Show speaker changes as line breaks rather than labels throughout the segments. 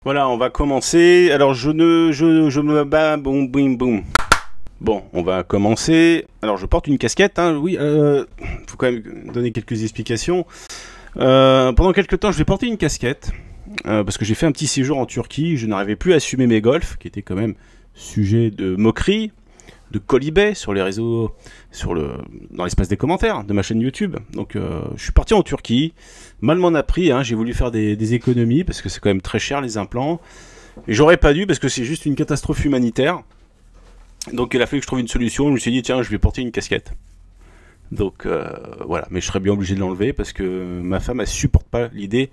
Voilà, on va commencer. Alors, je me bats, boum, boum, boum. Bon, on va commencer. Alors, je porte une casquette, hein, oui, faut quand même donner quelques explications. Pendant quelques temps, je vais porter une casquette, parce que j'ai fait un petit séjour en Turquie, je n'arrivais plus à assumer mes golfs, qui étaient quand même sujet de moquerie, de colibet sur les réseaux, dans l'espace des commentaires de ma chaîne YouTube. Donc je suis parti en Turquie, mal m'en a pris, hein, j'ai voulu faire des économies parce que c'est quand même très cher les implants. Et j'aurais pas dû parce que c'est juste une catastrophe humanitaire. Donc il a fallu que je trouve une solution, je me suis dit tiens je vais porter une casquette. Donc voilà, mais je serais bien obligé de l'enlever parce que ma femme elle supporte pas l'idée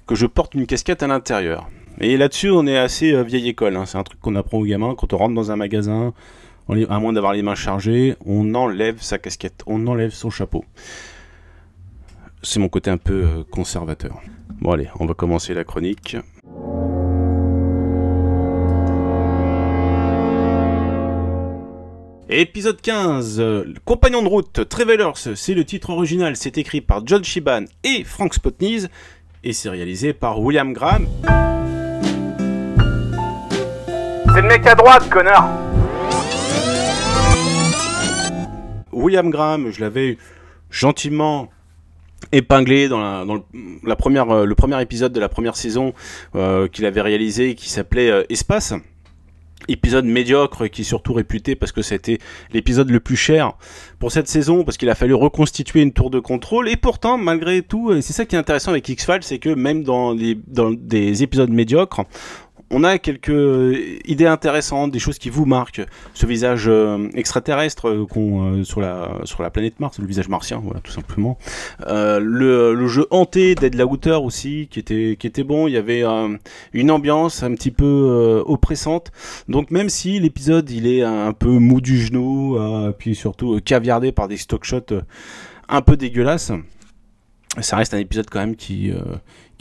que je porte une casquette à l'intérieur. Et là-dessus on est assez vieille école, hein. C'est un truc qu'on apprend aux gamins quand on rentre dans un magasin. À moins d'avoir les mains chargées, on enlève sa casquette, on enlève son chapeau. C'est mon côté un peu conservateur. Bon allez, on va commencer la chronique. Épisode 15, Compagnon de route, Travelers, c'est le titre original, c'est écrit par John Shiban et Frank Spotnitz, et c'est réalisé par William Graham.
C'est le mec à droite, connard!
William Graham, je l'avais gentiment épinglé dans le premier épisode de la première saison qu'il avait réalisé, qui s'appelait Espace. Épisode médiocre qui est surtout réputé parce que c'était l'épisode le plus cher pour cette saison, parce qu'il a fallu reconstituer une tour de contrôle. Et pourtant, malgré tout, et c'est ça qui est intéressant avec X-Files, c'est que même dans des épisodes médiocres, on a quelques idées intéressantes, des choses qui vous marquent. Ce visage extraterrestre sur la planète Mars, le visage martien, voilà, tout simplement. Le jeu hanté d'Ed Lauter aussi, qui était bon. Il y avait une ambiance un petit peu oppressante. Donc même si l'épisode il est un peu mou du genou, puis surtout caviardé par des stock shots un peu dégueulasses, ça reste un épisode quand même qui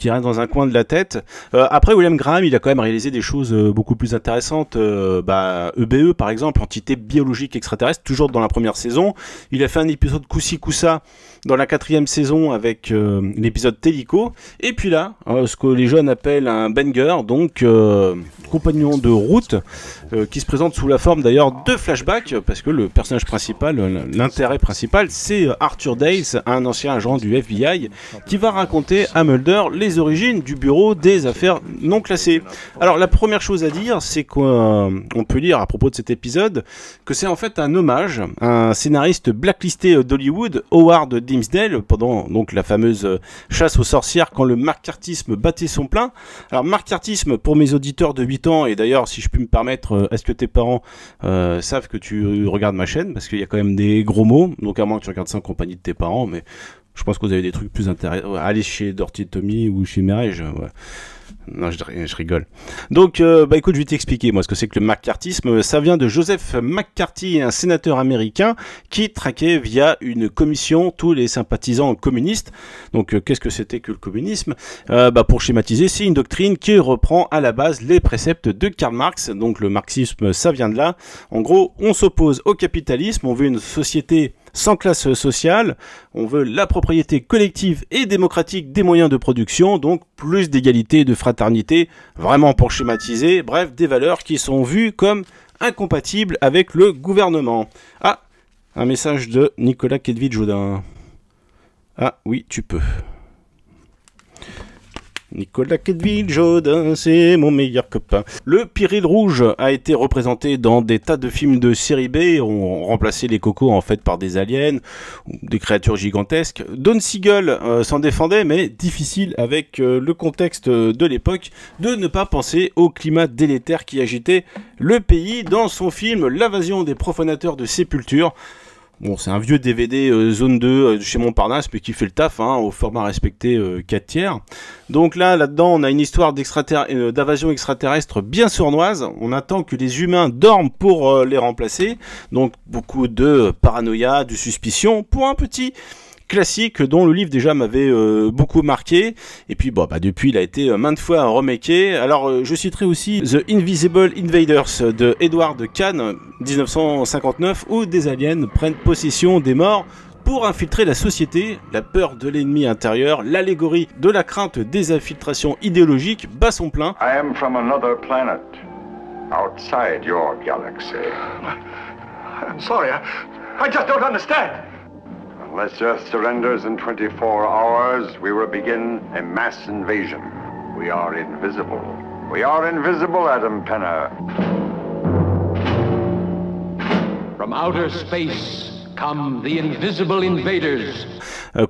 reste dans un coin de la tête. Après, William Graham, il a quand même réalisé des choses beaucoup plus intéressantes. EBE, par exemple, Entité biologique extraterrestre, toujours dans la première saison. Il a fait un épisode Koussi Koussa dans la 4e saison avec l'épisode Télico. Et puis là, ce que les jeunes appellent un banger, donc Compagnon de route, qui se présente sous la forme d'ailleurs de flashback, parce que le personnage principal, l'intérêt principal, c'est Arthur Dales, un ancien agent du FBI, qui va raconter à Mulder les origines du bureau des affaires non classées. Alors la première chose à dire, c'est qu'on peut lire à propos de cet épisode que c'est en fait un hommage à un scénariste blacklisté d'Hollywood, Howard Dimmesdale, pendant donc la fameuse chasse aux sorcières quand le macartisme battait son plein. Alors macartisme, pour mes auditeurs de 8 ans, et d'ailleurs si je puis me permettre, est-ce que tes parents savent que tu regardes ma chaîne, parce qu'il y a quand même des gros mots, donc à moins que tu regardes ça en compagnie de tes parents, mais je pense que vous avez des trucs plus intéressants. Allez chez Dirty Tommy ou chez Mireille, ouais. Non, je rigole. Donc, écoute, je vais t'expliquer, moi, ce que c'est que le McCarthyisme. Ça vient de Joseph McCarthy, un sénateur américain qui traquait via une commission tous les sympathisants communistes. Donc, qu'est-ce que c'était que le communisme? Pour schématiser, c'est une doctrine qui reprend à la base les préceptes de Karl Marx. Donc, le marxisme, ça vient de là. En gros, on s'oppose au capitalisme, on veut une société sans classe sociale, on veut la propriété collective et démocratique des moyens de production, donc plus d'égalité et de fraternité, vraiment pour schématiser, bref, des valeurs qui sont vues comme incompatibles avec le gouvernement. Ah, un message de Nicolas Kedvit-Jodin. Ah oui, tu peux. Nicolas Kedvit-Jodin, c'est mon meilleur copain. Le Pyrrhide rouge a été représenté dans des tas de films de série B. On remplaçait les cocos en fait par des aliens, ou des créatures gigantesques. Don Siegel s'en défendait, mais difficile avec le contexte de l'époque de ne pas penser au climat délétère qui agitait le pays dans son film L'invasion des profanateurs de sépulture. Bon, c'est un vieux DVD zone 2 chez Montparnasse, mais qui fait le taf, hein, au format respecté 4 tiers. Donc là-dedans, on a une histoire d'invasion extraterrestre bien sournoise. On attend que les humains dorment pour les remplacer. Donc beaucoup de paranoïa, de suspicion, pour un petit classique dont le livre déjà m'avait beaucoup marqué, et puis depuis il a été maintes fois remaké. Alors je citerai aussi The Invisible Invaders de Edward Kahn 1959, où des aliens prennent possession des morts pour infiltrer la société. La peur de l'ennemi intérieur, l'allégorie de la crainte des infiltrations idéologiques bat son plein.
I am from another planet, outside your galaxy.
I'm sorry, I just don't understand.
Unless Earth surrenders in 24 hours, we will begin a mass invasion. We are invisible. We are invisible, Adam Penner.
From outer space come the invisible invaders.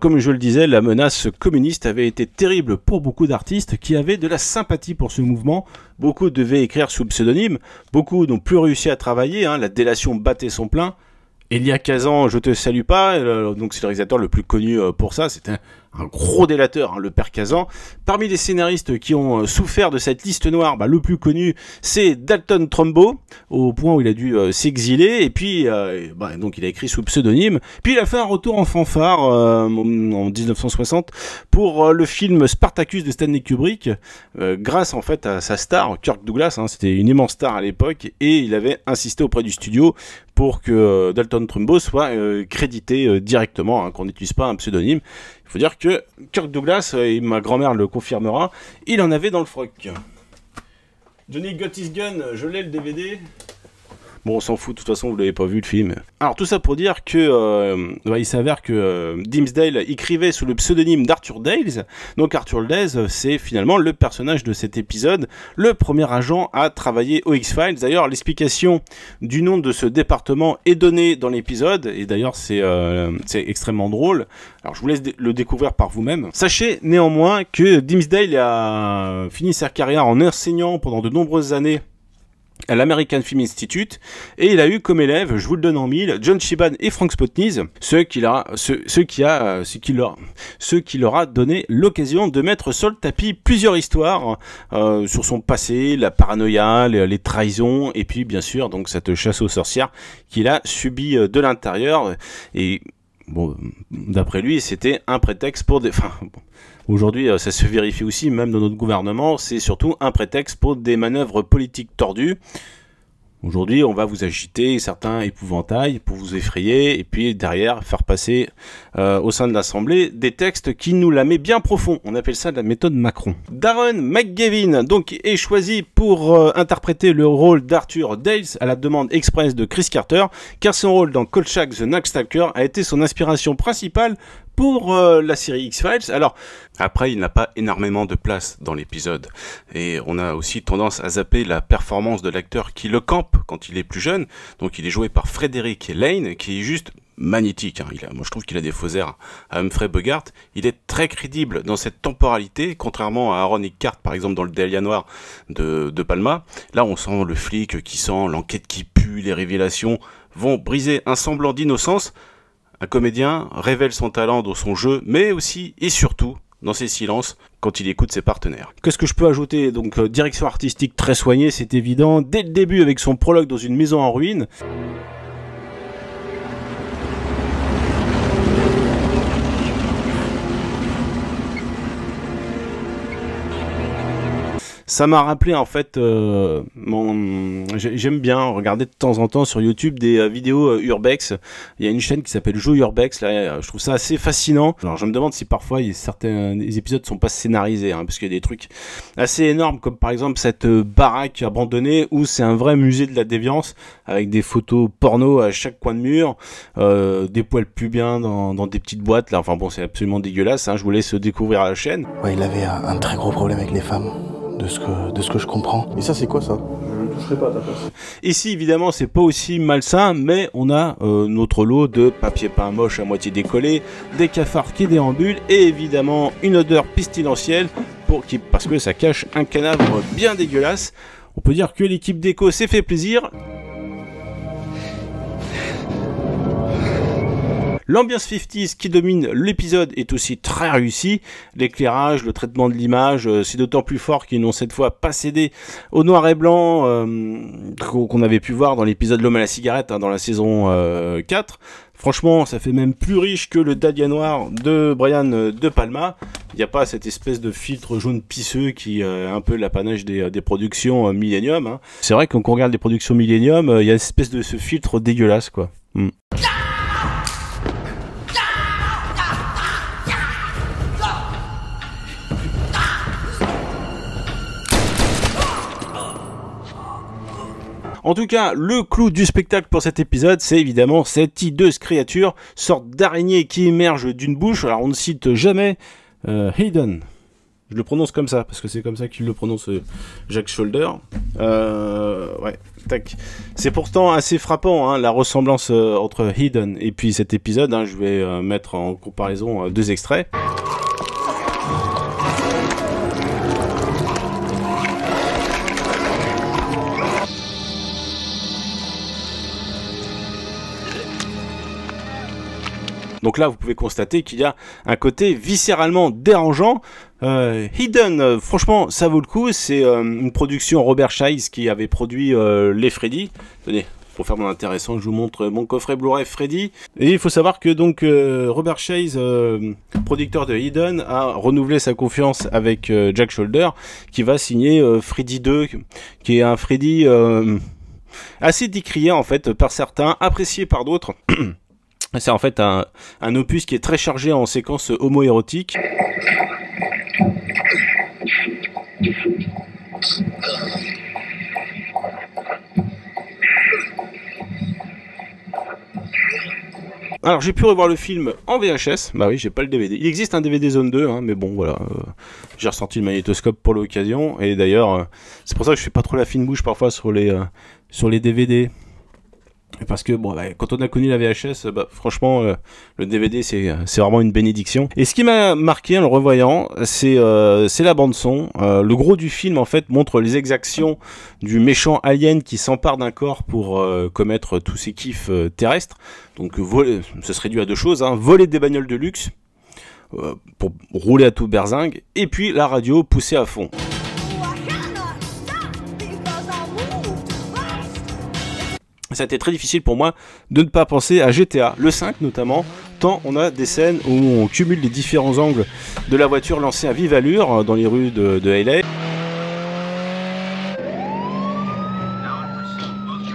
Comme je le disais, la menace communiste avait été terrible pour beaucoup d'artistes qui avaient de la sympathie pour ce mouvement. Beaucoup devaient écrire sous pseudonyme, beaucoup n'ont plus réussi à travailler, la délation battait son plein. Elia Kazan, je te salue pas, donc c'est le réalisateur le plus connu pour ça, c'était un gros délateur, le père Kazan. Parmi les scénaristes qui ont souffert de cette liste noire, le plus connu, c'est Dalton Trumbo, au point où il a dû s'exiler, et puis donc il a écrit sous pseudonyme, puis il a fait un retour en fanfare en 1960 pour le film Spartacus de Stanley Kubrick, grâce en fait à sa star, Kirk Douglas, c'était une immense star à l'époque, et il avait insisté auprès du studio pour que Dalton Trumbo soit crédité directement, qu'on n'utilise pas un pseudonyme. Il faut dire que Kirk Douglas, et ma grand-mère le confirmera, il en avait dans le froc. Johnny Got His Gun, je l'ai le DVD. Bon, on s'en fout, de toute façon, vous l'avez pas vu le film. Alors, tout ça pour dire que il s'avère que Dimmesdale écrivait sous le pseudonyme d'Arthur Dales. Donc, Arthur Dales, c'est finalement le personnage de cet épisode, le premier agent à travailler au X-Files. D'ailleurs, l'explication du nom de ce département est donnée dans l'épisode, et d'ailleurs, c'est extrêmement drôle. Alors, je vous laisse le découvrir par vous-même. Sachez néanmoins que Dimmesdale a fini sa carrière en enseignant pendant de nombreuses années à l'American Film Institute, et il a eu comme élève, je vous le donne en mille, John Shiban et Frank Spotnitz, ceux qui leur a donné l'occasion de mettre sur le tapis plusieurs histoires sur son passé, la paranoïa, les trahisons, et puis bien sûr donc cette chasse aux sorcières qu'il a subie de l'intérieur. Et bon, d'après lui, c'était un prétexte pour aujourd'hui, ça se vérifie aussi, même dans notre gouvernement, c'est surtout un prétexte pour des manœuvres politiques tordues. Aujourd'hui, on va vous agiter certains épouvantails pour vous effrayer, et puis derrière, faire passer au sein de l'Assemblée des textes qui nous la met bien profond. On appelle ça la méthode Macron. Darren McGavin, donc, est choisi pour interpréter le rôle d'Arthur Dales à la demande express de Chris Carter, car son rôle dans Kolchak the Night Stalker a été son inspiration principale pour la série X-Files. Alors, après, il n'a pas énormément de place dans l'épisode. Et on a aussi tendance à zapper la performance de l'acteur qui le campe quand il est plus jeune. Donc, il est joué par Frederick Lane, qui est juste magnétique. Moi, je trouve qu'il a des faux airs à Humphrey Bogart. Il est très crédible dans cette temporalité, contrairement à Aaron Eckhart, par exemple, dans le Dahlia Noir de Palma. Là, on sent le flic qui sent l'enquête qui pue, les révélations vont briser un semblant d'innocence. Un comédien révèle son talent dans son jeu, mais aussi et surtout dans ses silences quand il écoute ses partenaires. Qu'est-ce que je peux ajouter? Donc, direction artistique très soignée, c'est évident. Dès le début, avec son prologue dans une maison en ruine. Ça m'a rappelé en fait, j'aime bien regarder de temps en temps sur YouTube des vidéos urbex. Il y a une chaîne qui s'appelle Joe Urbex, là, je trouve ça assez fascinant. Alors je me demande si parfois certains épisodes sont pas scénarisés, parce qu'il y a des trucs assez énormes, comme par exemple cette baraque abandonnée où c'est un vrai musée de la déviance, avec des photos porno à chaque coin de mur, des poils pubiens dans des petites boîtes, là. Enfin bon, c'est absolument dégueulasse, je vous laisse découvrir la chaîne.
Ouais, il avait un très gros problème avec les femmes. De ce que je comprends.
Et ça, c'est quoi ça? Je ne toucherai pas à ta place.
Ici, évidemment, c'est pas aussi malsain, mais on a notre lot de papier peint moche à moitié décollé, des cafards qui déambulent, et évidemment une odeur pestilentielle parce que ça cache un cadavre bien dégueulasse. On peut dire que l'équipe déco s'est fait plaisir. L'ambiance 50s qui domine l'épisode est aussi très réussie. L'éclairage, le traitement de l'image, c'est d'autant plus fort qu'ils n'ont cette fois pas cédé au noir et blanc qu'on avait pu voir dans l'épisode L'homme à la cigarette, dans la saison 4. Franchement, ça fait même plus riche que le Dahlia Noir de Brian De Palma. Il n'y a pas cette espèce de filtre jaune pisseux qui est un peu l'apanage des productions Millennium. C'est vrai que quand on regarde les productions Millennium, il y a une espèce de ce filtre dégueulasse, quoi. En tout cas, le clou du spectacle pour cet épisode, c'est évidemment cette hideuse créature, sorte d'araignée qui émerge d'une bouche. Alors on ne cite jamais Hayden. Je le prononce comme ça, parce que c'est comme ça qu'il le prononce, Jack Shoulder. Ouais, tac. C'est pourtant assez frappant, hein, la ressemblance entre Hayden et puis cet épisode. Hein, je vais mettre en comparaison 2 extraits. Donc là, vous pouvez constater qu'il y a un côté viscéralement dérangeant. Hidden, franchement, ça vaut le coup. C'est une production Robert Chise qui avait produit les Freddy. Tenez, pour faire mon intéressant, je vous montre mon coffret Blu-ray Freddy. Et il faut savoir que donc Robert Chise, producteur de Hidden, a renouvelé sa confiance avec Jack Shoulder, qui va signer Freddy 2, qui est un Freddy assez décrié en fait par certains, apprécié par d'autres. C'est en fait un opus qui est très chargé en séquences homoérotiques. Alors j'ai pu revoir le film en VHS, bah oui j'ai pas le DVD. Il existe un DVD Zone 2, hein, mais bon voilà, j'ai ressorti le magnétoscope pour l'occasion, et d'ailleurs c'est pour ça que je fais pas trop la fine bouche parfois sur les DVD. Parce que bon, bah, quand on a connu la VHS, bah, franchement, le DVD c'est vraiment une bénédiction. Et ce qui m'a marqué en le revoyant, c'est la bande son. Le gros du film en fait montre les exactions du méchant alien qui s'empare d'un corps pour commettre tous ses kiffs terrestres. Donc ce serait dû à 2 choses, hein. Voler des bagnoles de luxe pour rouler à tout berzingue, et puis la radio poussée à fond. Ça a été très difficile pour moi de ne pas penser à GTA, le 5 notamment, tant on a des scènes où on cumule les différents angles de la voiture lancée à vive allure dans les rues de LA.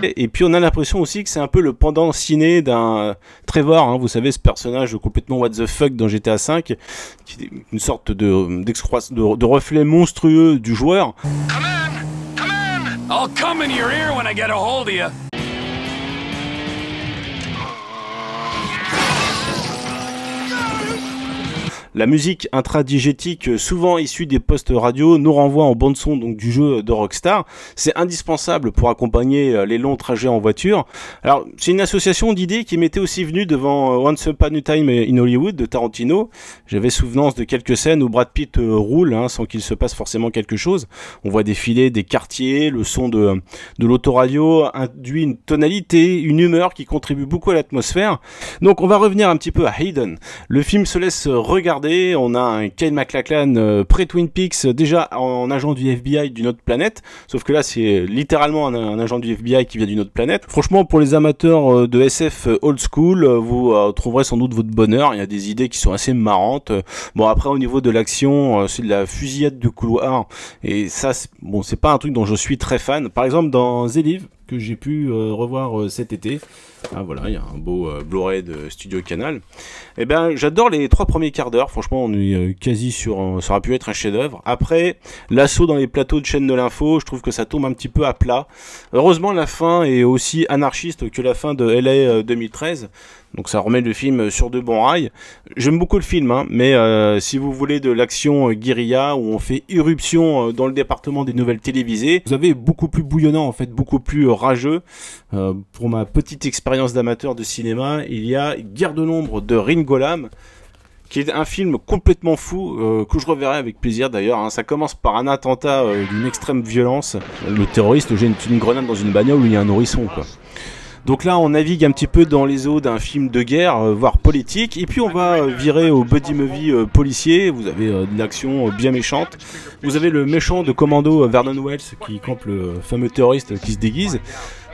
Et puis on a l'impression aussi que c'est un peu le pendant ciné d'un Trevor, hein, vous savez, ce personnage complètement what the fuck dans GTA 5, qui est une sorte de reflet monstrueux du joueur.
Come in! I'll come in your ear when I get a hold of you.
La musique intradigétique, souvent issue des postes radio, nous renvoie en bande-son donc du jeu de Rockstar. C'est indispensable pour accompagner les longs trajets en voiture. Alors, c'est une association d'idées qui m'était aussi venue devant Once Upon a Time in Hollywood de Tarantino. J'avais souvenance de quelques scènes où Brad Pitt roule sans qu'il se passe forcément quelque chose. On voit défiler des quartiers, le son de l'autoradio induit une tonalité, une humeur qui contribue beaucoup à l'atmosphère. Donc, on va revenir un petit peu à Hayden. Le film se laisse regarder. On a un Kyle MacLachlan pré-Twin Peaks, déjà en agent du FBI d'une autre planète, sauf que là c'est littéralement un agent du FBI qui vient d'une autre planète. Franchement, pour les amateurs de SF old school, vous trouverez sans doute votre bonheur. Il y a des idées qui sont assez marrantes. Bon, après au niveau de l'action, c'est de la fusillade de couloir, et ça bon, c'est pas un truc dont je suis très fan. Par exemple dans The Live, que j'ai pu revoir cet été. Ah voilà, il y a un beau Blu-ray de Studio Canal. Eh ben, j'adore les 3 premiers quarts d'heure. Franchement, on est quasi sur... ça aurait pu être un chef-d'œuvre. Après, l'assaut dans les plateaux de chaîne de l'info, je trouve que ça tombe un petit peu à plat. Heureusement, la fin est aussi anarchiste que la fin de LA 2013. Donc ça remet le film sur de bons rails. J'aime beaucoup le film, hein, mais si vous voulez de l'action guérilla où on fait irruption dans le département des nouvelles télévisées, vous avez beaucoup plus bouillonnant en fait, beaucoup plus rageux. Pour ma petite expérience d'amateur de cinéma, il y a Guerre de l'ombre de Ringo Lam, qui est un film complètement fou, que je reverrai avec plaisir d'ailleurs, hein. Ça commence par un attentat d'une extrême violence. Le terroriste jette une grenade dans une bagnole où il y a un nourrisson, quoi. Donc là, on navigue un petit peu dans les eaux d'un film de guerre, voire politique, et puis on va virer au buddy movie policier. Vous avez de l'action bien méchante. Vous avez le méchant de Commando, Vernon Wells, qui campe le fameux terroriste qui se déguise.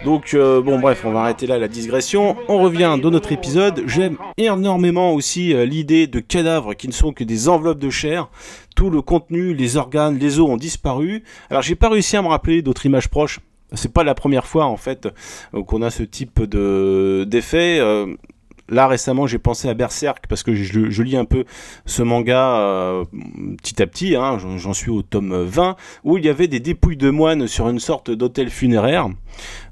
Donc bon bref, on va arrêter là la digression. On revient dans notre épisode. J'aime énormément aussi l'idée de cadavres qui ne sont que des enveloppes de chair. Tout le contenu, les organes, les os ont disparu. Alors j'ai pas réussi à me rappeler d'autres images proches. C'est pas la première fois en fait qu'on a ce type d'effet. Là récemment j'ai pensé à Berserk parce que je lis un peu ce manga petit à petit, hein, j'en suis au tome 20, où il y avait des dépouilles de moines sur une sorte d'hôtel funéraire.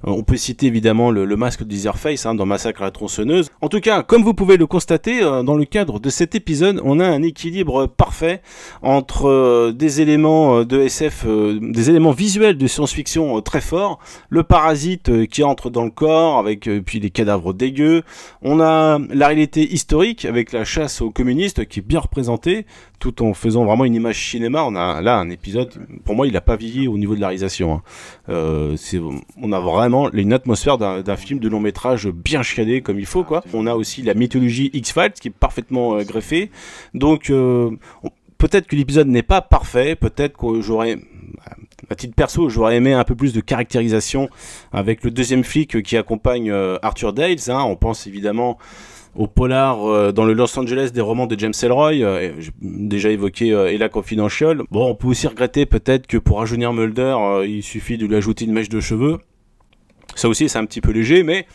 On peut citer évidemment le masque de Leatherface dans Massacre à la tronçonneuse. En tout cas, comme vous pouvez le constater, dans le cadre de cet épisode, on a un équilibre parfait entre des éléments de SF, des éléments visuels de science-fiction très forts, le parasite qui entre dans le corps avec puis les cadavres dégueux, on a la réalité historique avec la chasse aux communistes qui est bien représentée, tout en faisant vraiment une image cinéma. On a là un épisode, pour moi il n'a pas vieilli au niveau de la réalisation, on a vraiment une atmosphère d'un film de long métrage bien chiadé comme il faut, quoi. On a aussi la mythologie X-Files qui est parfaitement greffée, donc peut-être que l'épisode n'est pas parfait, peut-être que j'aurais, à titre perso, j'aurais aimé un peu plus de caractérisation avec le deuxième flic qui accompagne Arthur Dales, on pense évidemment au polar dans le Los Angeles des romans de James Ellroy, j'ai déjà évoqué Ella Confidential. Bon, on peut aussi regretter peut-être que pour rajeunir Mulder, il suffit de lui ajouter une mèche de cheveux. Ça aussi, c'est un petit peu léger, mais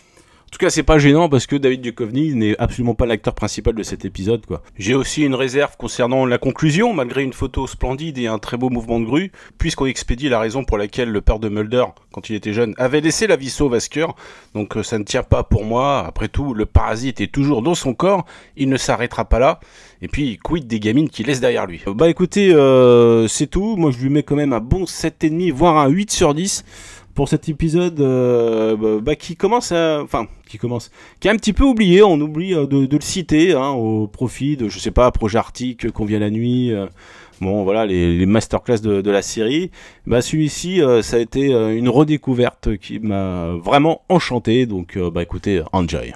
en tout cas, c'est pas gênant parce que David Duchovny n'est absolument pas l'acteur principal de cet épisode, quoi. J'ai aussi une réserve concernant la conclusion, malgré une photo splendide et un très beau mouvement de grue, puisqu'on expédie la raison pour laquelle le père de Mulder, quand il était jeune, avait laissé la vie sauve à Skur. Donc ça ne tient pas pour moi. Après tout, le parasite est toujours dans son corps, il ne s'arrêtera pas là. Et puis, quid des gamines qu'il laisse derrière lui. Bah écoutez, c'est tout. Moi, je lui mets quand même un bon 7,5, voire un 8 sur 10. Pour cet épisode qui est un petit peu oublié, on oublie de le citer au profit de, je sais pas, Projet Arctique, Qu'on vient la nuit, bon voilà, les masterclass de la série. Celui-ci, ça a été une redécouverte qui m'a vraiment enchanté, donc écoutez, enjoy.